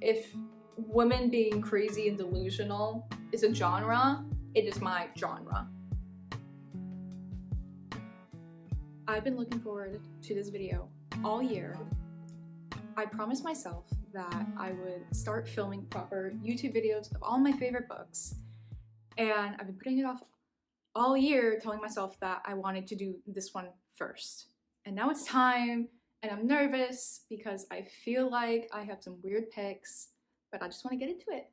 If women being crazy and delusional is a genre, it is my genre. I've been looking forward to this video all year. I promised myself that I would start filming proper YouTube videos of all my favorite books, and I've been putting it off all year, telling myself that I wanted to do this one first. And now it's time, and I'm nervous because I feel like I have some weird picks, but I just want to get into it.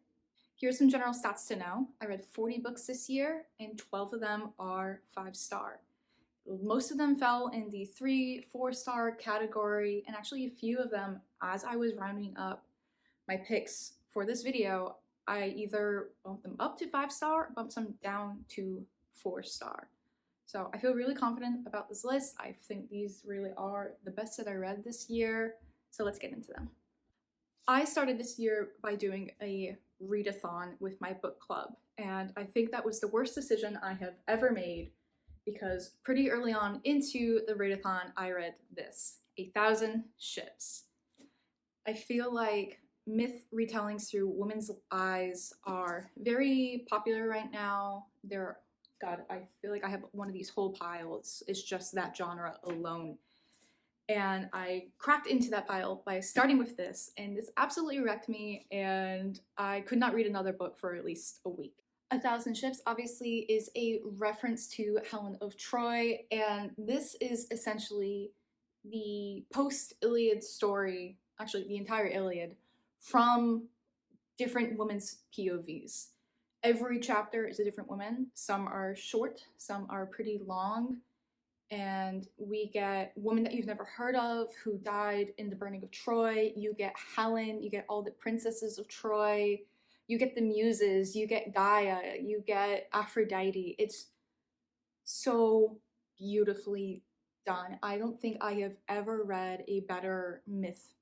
Here's some general stats to know. I read 40 books this year, and 12 of them are 5-star. Most of them fell in the 3-4-star category, and actually a few of them, as I was rounding up my picks for this video, I either bumped them up to 5-star or bumped them down to 4-star. So I feel really confident about this list. I think these really are the best that I read this year, so let's get into them. I started this year by doing a readathon with my book club, and I think that was the worst decision I have ever made, because pretty early on into the readathon, I read this, 1,000 Ships. I feel like myth retellings through women's eyes are very popular right now. God, I feel like I have one of these whole piles. It's just that genre alone. And I cracked into that pile by starting with this, and this absolutely wrecked me, and I could not read another book for at least a week. 1,000 Ships obviously is a reference to Helen of Troy, and this is essentially the post-Iliad story, actually the entire Iliad, from different women's POVs. Every chapter is a different woman. Some are short, some are pretty long, and we get women that you've never heard of who died in the burning of Troy. You get Helen, you get all the princesses of Troy, you get the muses, you get Gaia, you get Aphrodite. It's so beautifully done. I don't think I have ever read a better myth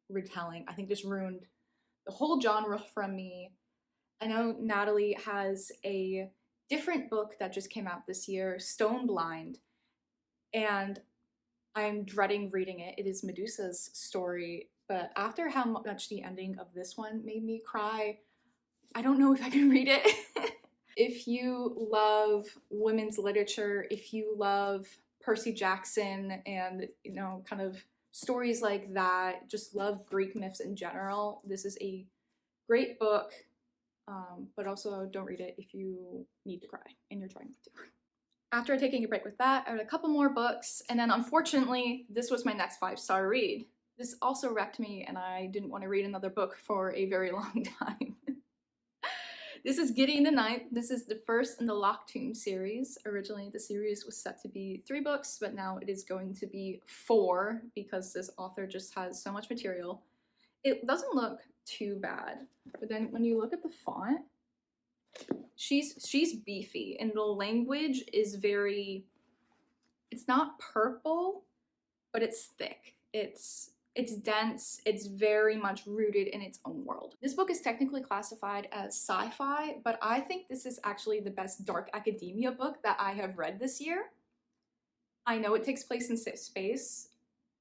retelling. I think this ruined the whole genre from me. I know Natalie has a different book that just came out this year, Stone Blind, and I'm dreading reading it. It is Medusa's story, but after how much the ending of this one made me cry, I don't know if I can read it. If you love women's literature, if you love Percy Jackson and, you know, kind of stories like that, just love Greek myths in general, this is a great book, but also don't read it if you need to cry and you're trying not to. After taking a break with that, I read a couple more books, and then unfortunately, this was my next 5-star read. This also wrecked me, and I didn't want to read another book for a very long time. This is Gideon the Ninth. This is the first in the Locked Tomb series. Originally, the series was set to be 3 books, but now it is going to be 4 because this author just has so much material. It doesn't look too bad, but then when you look at the font, she's beefy, and the language is very, it's not purple, but it's thick. It's dense, it's very much rooted in its own world. This book is technically classified as sci-fi, but I think this is actually the best dark academia book that I have read this year. I know it takes place in space,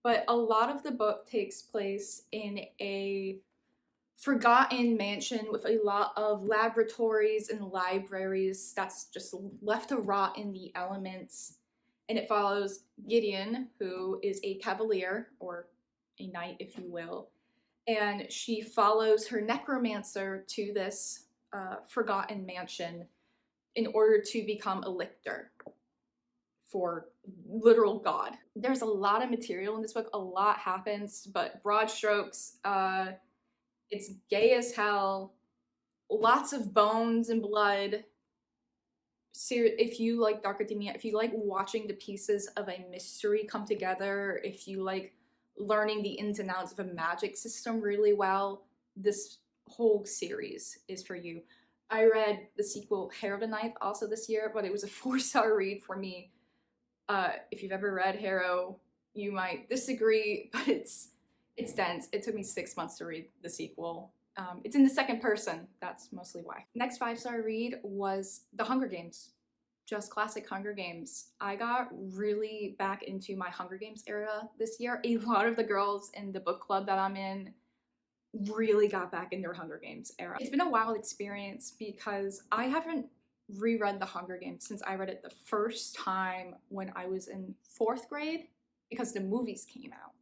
but a lot of the book takes place in a forgotten mansion with a lot of laboratories and libraries that's just left to rot in the elements. And it follows Gideon, who is a cavalier, or a knight, if you will, and she follows her necromancer to this forgotten mansion in order to become a lictor for literal god. There's a lot of material in this book, a lot happens, but broad strokes, it's gay as hell, lots of bones and blood. If you like dark academia, if you like watching the pieces of a mystery come together, if you like learning the ins and outs of a magic system really well, this whole series is for you. I read the sequel Harrow the Ninth also this year, but it was a 4-star read for me. If you've ever read Harrow, you might disagree, but it's dense. It took me 6 months to read the sequel. It's in the second person, that's mostly why. Next 5-star read was The Hunger Games. Just classic Hunger Games. I got really back into my Hunger Games era this year. A lot of the girls in the book club that I'm in really got back in their Hunger Games era. It's been a wild experience because I haven't reread the Hunger Games since I read it the first time when I was in 4th grade because the movies came out.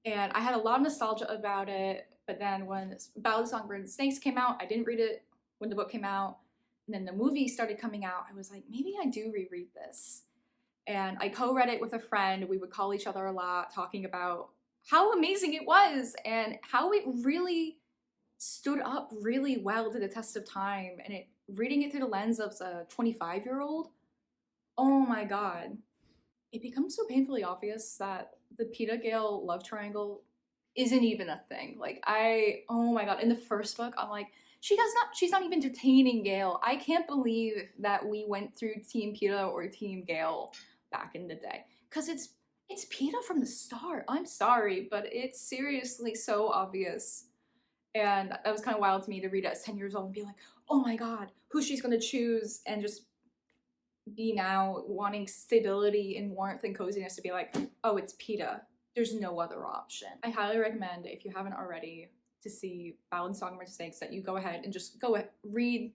And I had a lot of nostalgia about it, but then when Battle of the Songbirds and Snakes came out, I didn't read it when the book came out. And then the movie started coming out. I was like, maybe I do reread this. And I co-read it with a friend. We would call each other a lot, talking about how amazing it was and how it really stood up really well to the test of time. And reading it through the lens of a 25-year-old, oh my god. It becomes so painfully obvious that the Peeta Gale love triangle isn't even a thing. Like, oh my god, in the first book, I'm like, she's not even entertaining Gale. I can't believe that we went through Team Peeta or Team Gale back in the day. Because it's Peeta from the start. I'm sorry, but it's seriously so obvious. And that was kind of wild to me to read it as 10 years old and be like, oh my god, who she's gonna choose, and just be now wanting stability and warmth and coziness to be like, oh, it's Peeta. There's no other option. I highly recommend, if you haven't already, to see Ballad and Songbirds and Snakes, that you go ahead and just read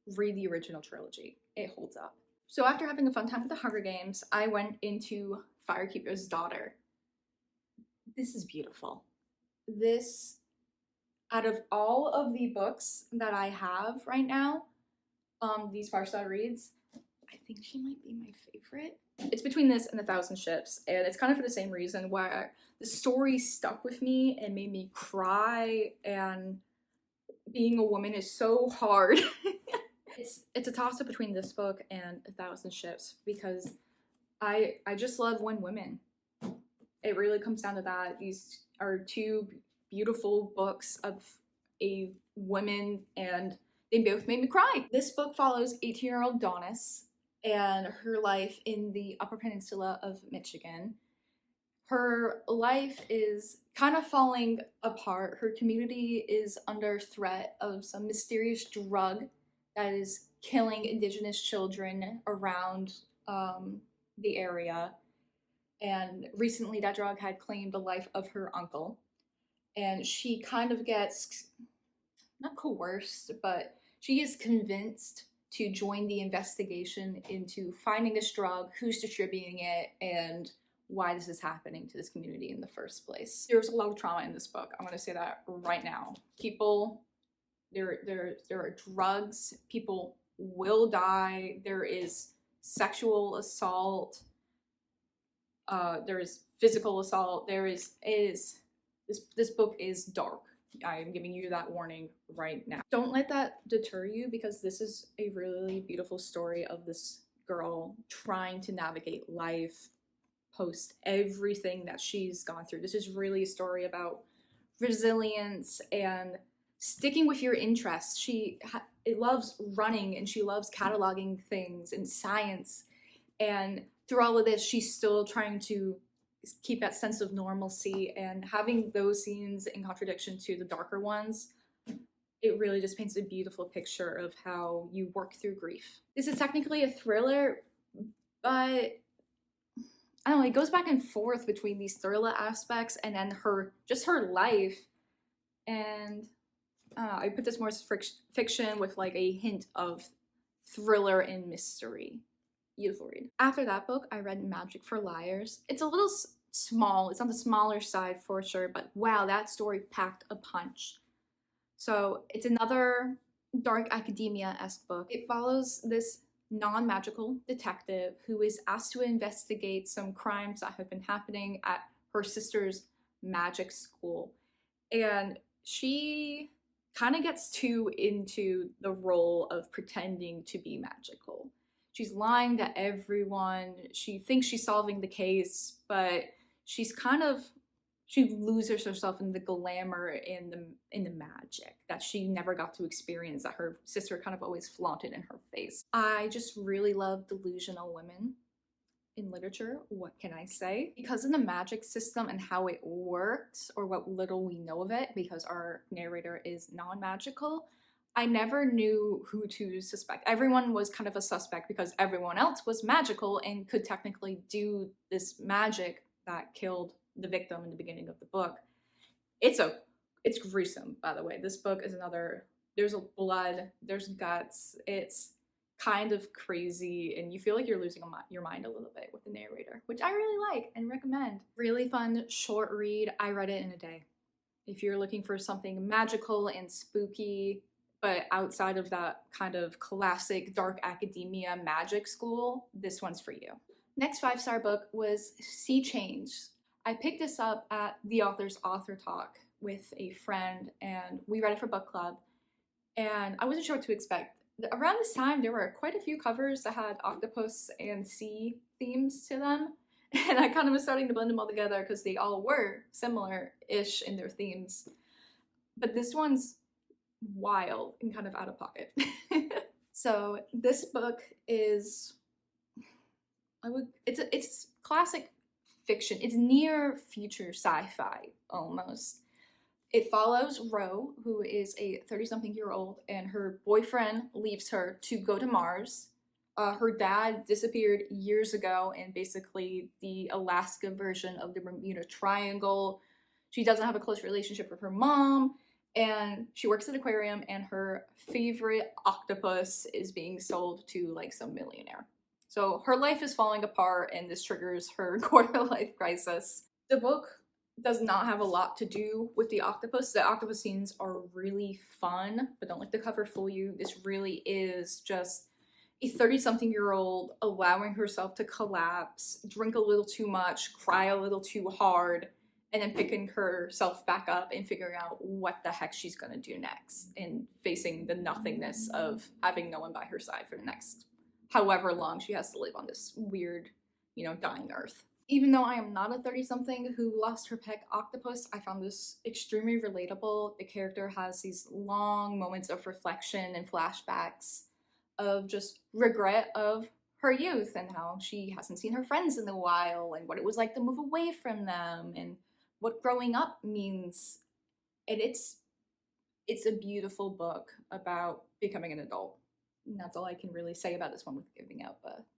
the original trilogy. It holds up. So after having a fun time with the Hunger Games, I went into Firekeeper's Daughter. This is beautiful. This, out of all of the books that I have right now, these fireside reads, I think she might be my favorite. It's between this and 1,000 Ships, and it's kind of for the same reason why the story stuck with me and made me cry, and being a woman is so hard. It's a toss-up between this book and 1,000 Ships because I just love when women. It really comes down to that. These are two beautiful books of a woman, and they both made me cry. This book follows 18-year-old Donis and her life in the Upper Peninsula of Michigan. Her life is kind of falling apart. Her community is under threat of some mysterious drug that is killing Indigenous children around the area. And recently that drug had claimed the life of her uncle. And she kind of gets, not coerced, but she is convinced to join the investigation into finding this drug, who's distributing it, and why this is happening to this community in the first place. There's a lot of trauma in this book. I'm gonna say that right now. People, there are drugs, people will die, there is sexual assault, there is physical assault, this book is dark. I am giving you that warning right now. Don't let that deter you, because this is a really beautiful story of this girl trying to navigate life post everything that she's gone through. This is really a story about resilience and sticking with your interests. She loves running, and she loves cataloging things and science, and through all of this she's still trying to keep that sense of normalcy, and having those scenes in contradiction to the darker ones, it really just paints a beautiful picture of how you work through grief. This is technically a thriller, but I don't know, it goes back and forth between these thriller aspects and then her life, and I put this more as fiction with like a hint of thriller and mystery. Beautiful read. After that book, I read Magic for Liars. It's a little small. It's on the smaller side for sure, but wow, that story packed a punch. So it's another dark academia-esque book. It follows this non-magical detective who is asked to investigate some crimes that have been happening at her sister's magic school. And she kind of gets too into the role of pretending to be magical. She's lying to everyone. She thinks she's solving the case, but she loses herself in the glamour in the magic that she never got to experience, that her sister kind of always flaunted in her face. I just really love delusional women in literature. What can I say? Because of the magic system and how it works, or what little we know of it, because our narrator is non-magical, I never knew who to suspect. Everyone was kind of a suspect because everyone else was magical and could technically do this magic that killed the victim in the beginning of the book. It's It's gruesome, by the way. This book is another, there's blood, there's guts, it's kind of crazy, and you feel like you're losing your mind a little bit with the narrator, which I really like and recommend. Really fun, short read. I read it in a day. If you're looking for something magical and spooky, but outside of that kind of classic dark academia magic school, this one's for you. Next 5-star book was Sea Change. I picked this up at the author's author talk with a friend, and we read it for book club, and I wasn't sure what to expect. Around this time, there were quite a few covers that had octopus and sea themes to them, and I kind of was starting to blend them all together because they all were similar-ish in their themes. But this one's wild and kind of out of pocket. So this book is, it's classic fiction. It's near future sci-fi almost. It follows Ro, who is a 30-something-year-old, and her boyfriend leaves her to go to Mars. Her dad disappeared years ago in basically the Alaska version of the Bermuda Triangle. She doesn't have a close relationship with her mom, and she works at an aquarium, and her favorite octopus is being sold to like some millionaire. So her life is falling apart, and this triggers her quarter-life crisis. The book does not have a lot to do with the octopus. The octopus scenes are really fun, but don't let the cover fool you. This really is just a 30-something-year-old allowing herself to collapse, drink a little too much, cry a little too hard, and then picking herself back up and figuring out what the heck she's gonna do next, and facing the nothingness of having no one by her side for the next however long she has to live on this weird, dying earth. Even though I am not a 30-something who lost her pet octopus, I found this extremely relatable. The character has these long moments of reflection and flashbacks of just regret of her youth and how she hasn't seen her friends in a while, and what it was like to move away from them, and what growing up means. And it's a beautiful book about becoming an adult. And that's all I can really say about this one with giving out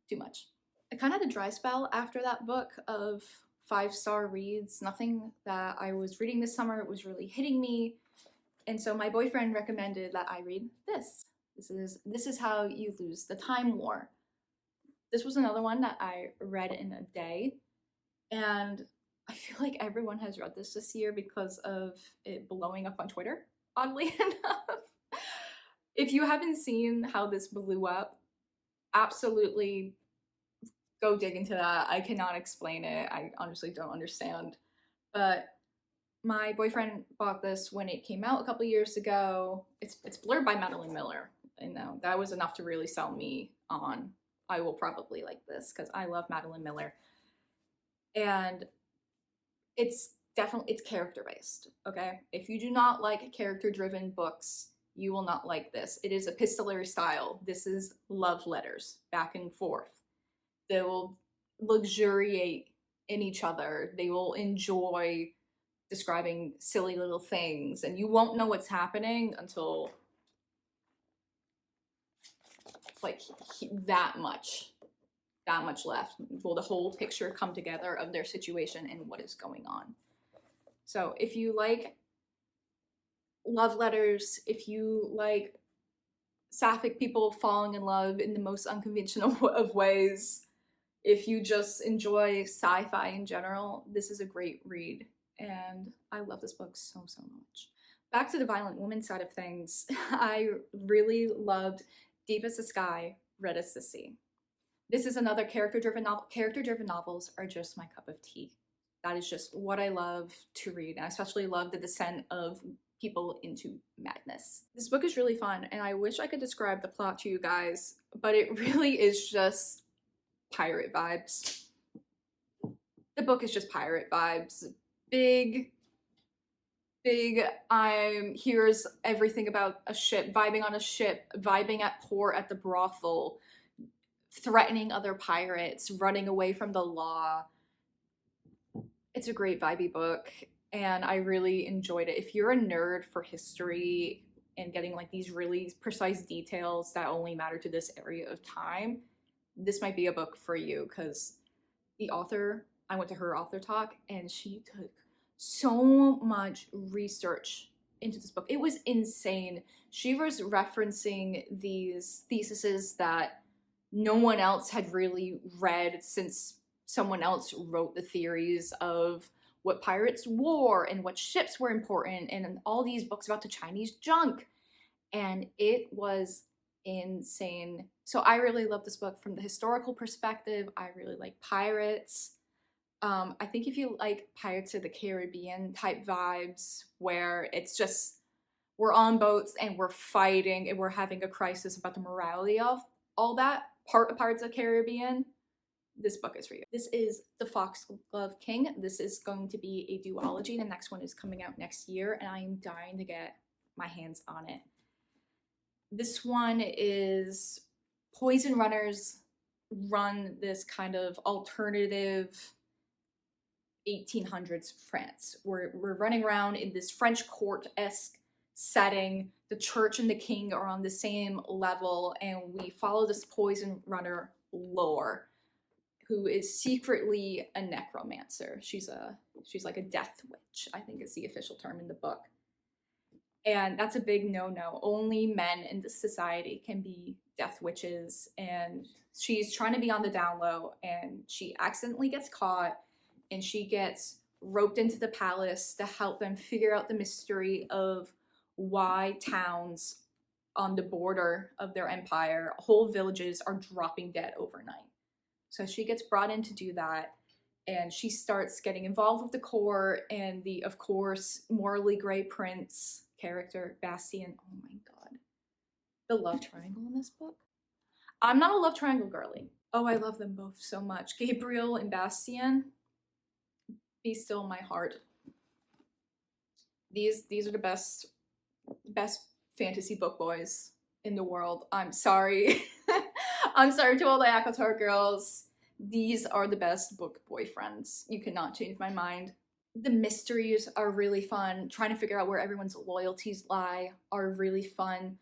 too much. I kind of had a dry spell after that book of 5-star reads. Nothing that I was reading this summer was really hitting me. And so my boyfriend recommended that I read this. This is How You Lose the Time War. This was another one that I read in a day. And I feel like everyone has read this year because of it blowing up on Twitter, oddly enough. If you haven't seen how this blew up, absolutely go dig into that. I cannot explain it. I honestly don't understand. But my boyfriend bought this when it came out a couple years ago. It's blurred by Madeline Miller. And that was enough to really sell me on, I will probably like this, because I love Madeline Miller. And it's character-based, okay? If you do not like character-driven books, you will not like this. It is epistolary style. This is love letters, back and forth. They will luxuriate in each other. They will enjoy describing silly little things, and you won't know what's happening until like that much left. Will the whole picture come together of their situation and what is going on? So if you like love letters, if you like sapphic people falling in love in the most unconventional of ways, if you just enjoy sci-fi in general, this is a great read. And I love this book so much. Back to the violent woman side of things, I really loved Deep as the Sky, Red as the Sea. This is another character-driven novel. Character-driven novels are just my cup of tea. That is just what I love to read. And I especially love the descent of people into madness. This book is really fun, and I wish I could describe the plot to you guys, but it really is just pirate vibes. The book is just pirate vibes. Big, here's everything about a ship, vibing on a ship, vibing at port at the brothel, threatening other pirates, running away from the law. It's a great vibey book, and I really enjoyed it. If you're a nerd for history and getting like these really precise details that only matter to this area of time, this might be a book for you, because the author, I went to her author talk, and she took so much research into this book. It was insane. She was referencing these theses that no one else had really read since someone else wrote the theories of what pirates wore and what ships were important, and all these books about the Chinese junk. And it was insane. So I really love this book from the historical perspective. I really like pirates. I think if you like Pirates of the Caribbean type vibes, where it's just we're on boats and we're fighting and we're having a crisis about the morality of all that part of Pirates of the Caribbean, this book is for you. This is The Foxglove King. This is going to be a duology. The next one is coming out next year, and I am dying to get my hands on it. This one is Poison Runners run this kind of alternative 1800s France. We're running around in this French court-esque setting. The church and the king are on the same level, and we follow this poison runner lore, who is secretly a necromancer. She's like a death witch, I think is the official term in the book. And that's a big no-no. Only men in this society can be death witches, and she's trying to be on the down low, and she accidentally gets caught, and she gets roped into the palace to help them figure out the mystery of why towns on the border of their empire, whole villages, are dropping dead overnight. So she gets brought in to do that, and she starts getting involved with the court and the, of course, morally gray prince character, Bastien. Oh my god. The love triangle in this book. I'm not a love triangle girly. Oh, I love them both so much. Gabriel and Bastien. Be still my heart. These are the best fantasy book boys in the world. I'm sorry. I'm sorry to all the ACOTAR girls. These are the best book boyfriends. You cannot change my mind. The mysteries are really fun. Trying to figure out where everyone's loyalties lie are really fun.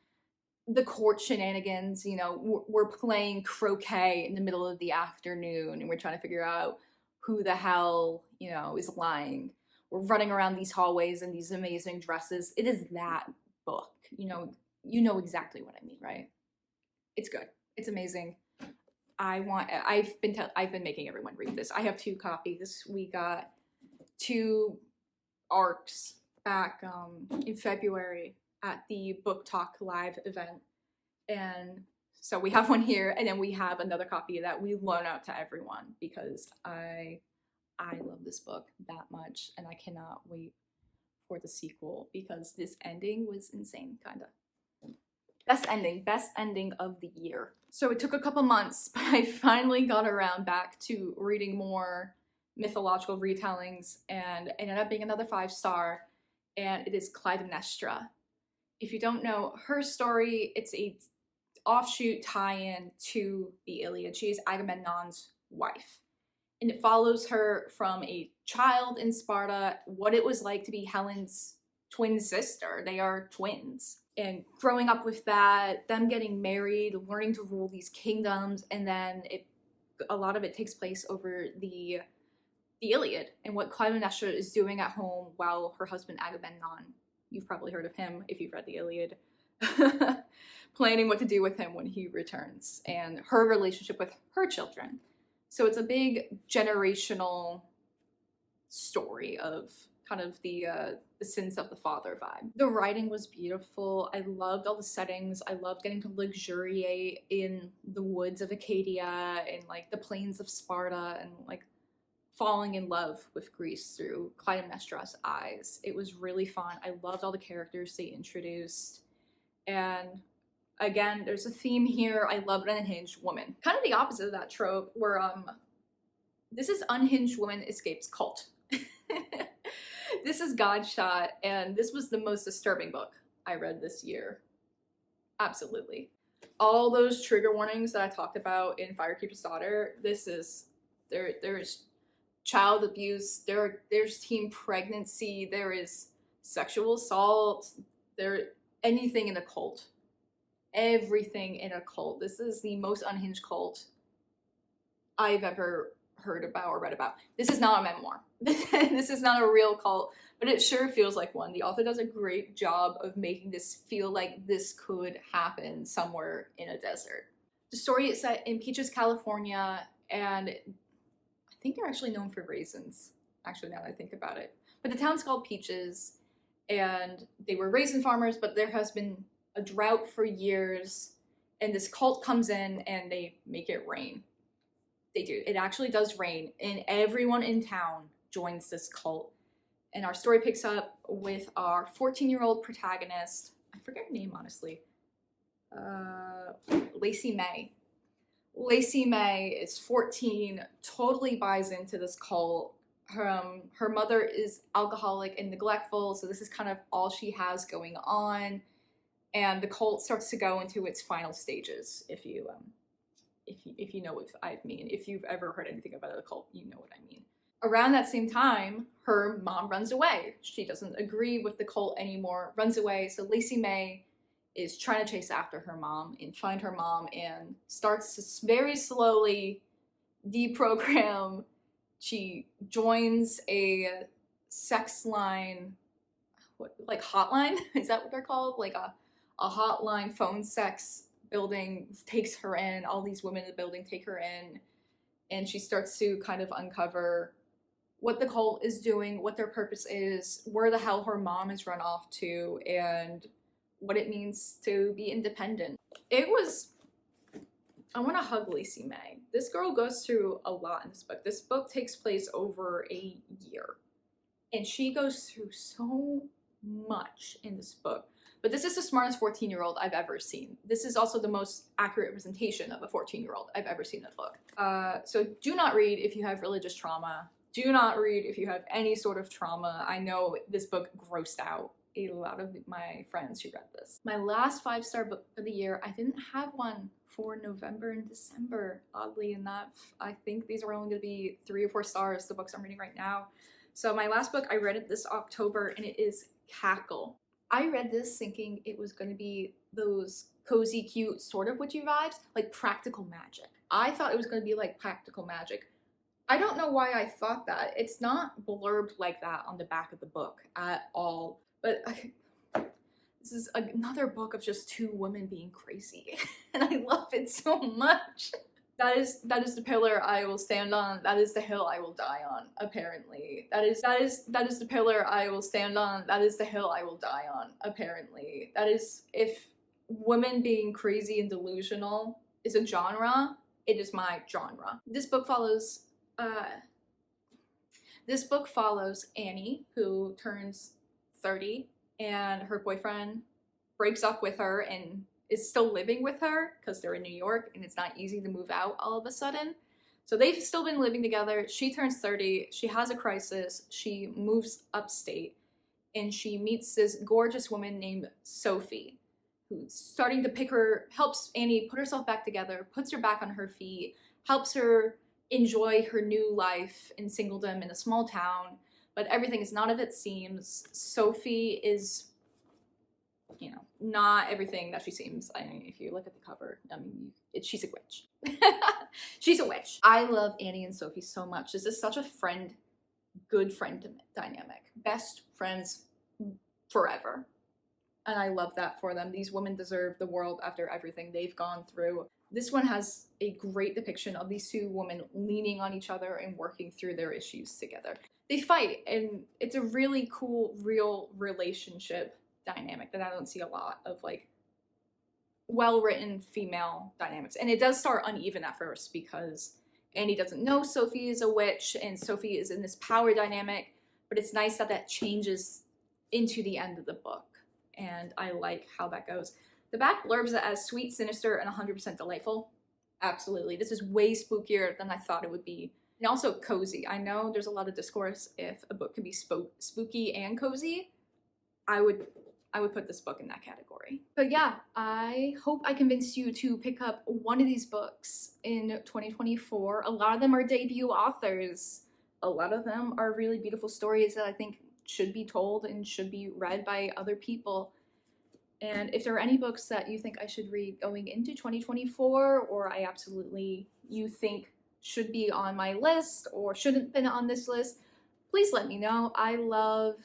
The court shenanigans, you know, we're playing croquet in the middle of the afternoon and we're trying to figure out who the hell, you know, is lying. We're running around these hallways in these amazing dresses. It is that book. You know exactly what I mean, right? It's good. It's amazing. I've been making everyone read this. I have 2 copies. We got 2 arcs back in February at the Book Talk Live event, and so we have one here, and then we have another copy that we loan out to everyone because I love this book that much, and I cannot wait for the sequel because this ending was insane, kinda. Best ending of the year. So it took a couple months, but I finally got around back to reading more mythological retellings, and it ended up being another 5-star, and it is Clytemnestra. If you don't know her story, it's a offshoot tie-in to the Iliad. She is Agamemnon's wife, and it follows her from a child in Sparta, what it was like to be Helen's twin sister. They are twins. And growing up with that, them getting married, learning to rule these kingdoms, and then a lot of it takes place over the Iliad and what Clytemnestra is doing at home while her husband Agamemnon, you've probably heard of him if you've read the Iliad, planning what to do with him when he returns, and her relationship with her children. So it's a big generational story of kind of the sins of the father vibe. The writing was beautiful. I loved all the settings. I loved getting to luxuriate in the woods of Acadia and like the plains of Sparta and like falling in love with Greece through Clytemnestra's eyes. It was really fun. I loved all the characters they introduced. And again, there's a theme here. I love an unhinged woman. Kind of the opposite of that trope where this is unhinged woman escapes cult. This is Godshot, and this was the most disturbing book I read this year. Absolutely. All those trigger warnings that I talked about in Firekeeper's Daughter, there's child abuse, there's teen pregnancy, there is sexual assault, anything in a cult. Everything in a cult. This is the most unhinged cult I've ever heard about or read about. This is not a memoir. This is not a real cult but it sure feels like one. The author does a great job of making this feel like this could happen somewhere in a desert. The story is set in Peaches, California, and I think they're actually known for raisins, actually, now that I think about it. But the town's called Peaches, and they were raisin farmers, but there has been a drought for years, and this cult comes in and they make it rain. They do. It actually does rain, and everyone in town joins this cult. And our story picks up with our 14-year-old protagonist. I forget her name, honestly. Lacey May. Lacey May is 14, totally buys into this cult. Her mother is alcoholic and neglectful, so this is kind of all she has going on. And the cult starts to go into its final stages. If you know what I mean, if you've ever heard anything about a cult, you know what I mean. Around that same time, her mom runs away. She doesn't agree with the cult anymore, runs away. So Lacey May is trying to chase after her mom and find her mom, and starts to very slowly deprogram. She joins a sex line, like hotline? Is that what they're called? Like a hotline phone sex building takes her in. All these women in the building take her in, and she starts to kind of uncover what the cult is doing, what their purpose is, where the hell her mom is run off to, and what it means to be independent. I want to hug Lacey May. This girl goes through a lot in this book. This book takes place over a year, and she goes through so much in this book. But this is the smartest 14-year-old I've ever seen. This is also the most accurate representation of a 14-year-old I've ever seen in a book. So do not read if you have religious trauma. Do not read if you have any sort of trauma. I know this book grossed out a lot of my friends who read this. My last 5-star book of the year, I didn't have one for November and December, oddly enough. I think these are only going to be 3 or 4 stars, the books I'm reading right now. So my last book, I read it this October, and it is Cackle. I read this thinking it was going to be those cozy, cute, sort of witchy vibes, like Practical Magic. I thought it was going to be like Practical Magic. I don't know why I thought that. It's not blurbed like that on the back of the book at all. But this is another book of just 2 women being crazy, and I love it so much. That is the pillar I will stand on. That is the hill I will die on. Apparently, that is the pillar I will stand on. That is the hill I will die on. Apparently, that is, if women being crazy and delusional is a genre, it is my genre. This book follows Annie, who turns 30, and her boyfriend breaks up with her and is still living with her because they're in New York and it's not easy to move out all of a sudden. So they've still been living together. She turns 30, she has a crisis, she moves upstate, and she meets this gorgeous woman named Sophie, who's starting to helps Annie put herself back together, puts her back on her feet, helps her enjoy her new life in singledom in a small town. But everything is not as it seems. Sophie is, not everything that she seems. I mean, if you look at the cover, she's a witch. She's a witch. I love Annie and Sophie so much. This is such a good friend dynamic. Best friends forever. And I love that for them. These women deserve the world after everything they've gone through. This one has a great depiction of these 2 women leaning on each other and working through their issues together. They fight, and it's a really cool, real relationship dynamic that I don't see a lot of, like, well-written female dynamics. And it does start uneven at first because Annie doesn't know Sophie is a witch, and Sophie is in this power dynamic, but it's nice that changes into the end of the book, and I like how that goes. The back blurbs it as sweet, sinister, and 100% delightful. Absolutely. This is way spookier than I thought it would be. And also cozy. I know there's a lot of discourse if a book can be spooky and cozy. I would put this book in that category. But yeah, I hope I convinced you to pick up one of these books in 2024. A lot of them are debut authors. A lot of them are really beautiful stories that I think should be told and should be read by other people. And if there are any books that you think I should read going into 2024, or you think should be on my list or shouldn't have been on this list, please let me know. I love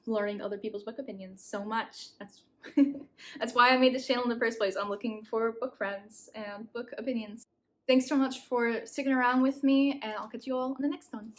learning other people's book opinions so much. That's why I made this channel in the first place. I'm looking for book friends and book opinions. Thanks so much for sticking around with me, and I'll catch you all in the next one.